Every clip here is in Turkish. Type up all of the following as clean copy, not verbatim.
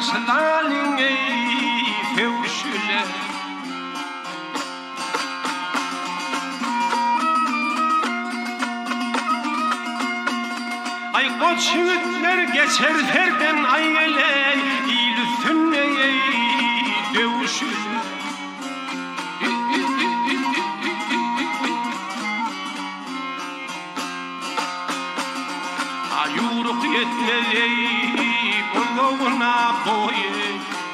başlarının ey fevşüle. Ay koç yiğitler geçer ferden ayyele, İlüsünne ey dövüşüle. Yuruk yetmez ey kulağına boy,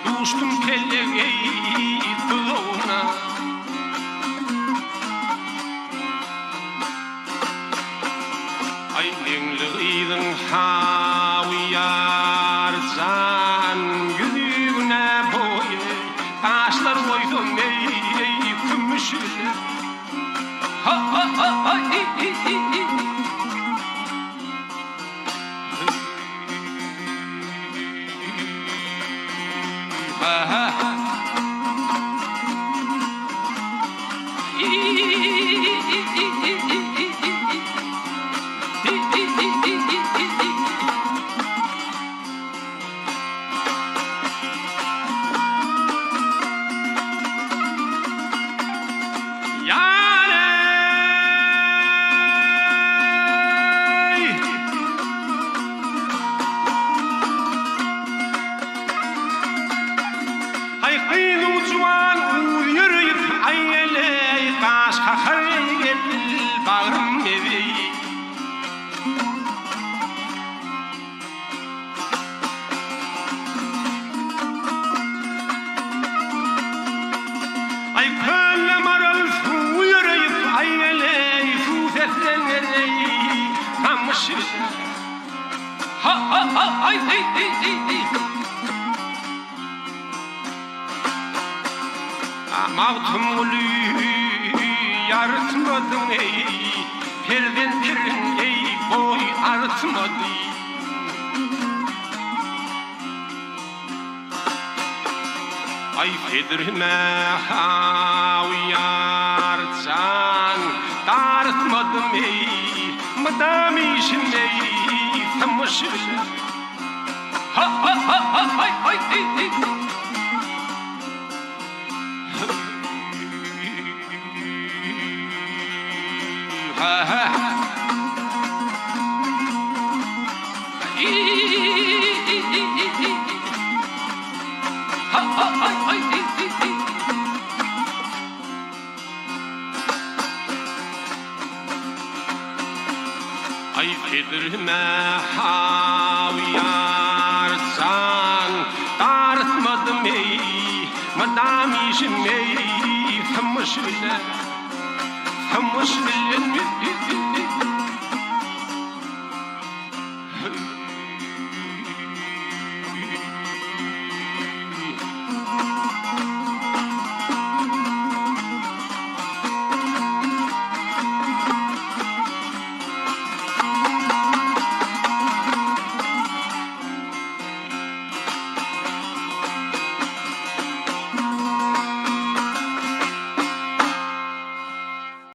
düştüm kelle ey kulağına. Ay lengliğin haviyar can yüzüne boy, taşlar koydum ey kümüşüle. Ha ha ha ha Mavtumulu yaratmadın ey, perden perin ey boy artmadı. Ay fedirme haviyar can, dartmadım ey, madam işim ey, tamışır. Ha ha ha ha hay hay ey ey. Ay fedirme haviyar can, dartmadım ey, madam işim ey, tamışıle, tamışıle.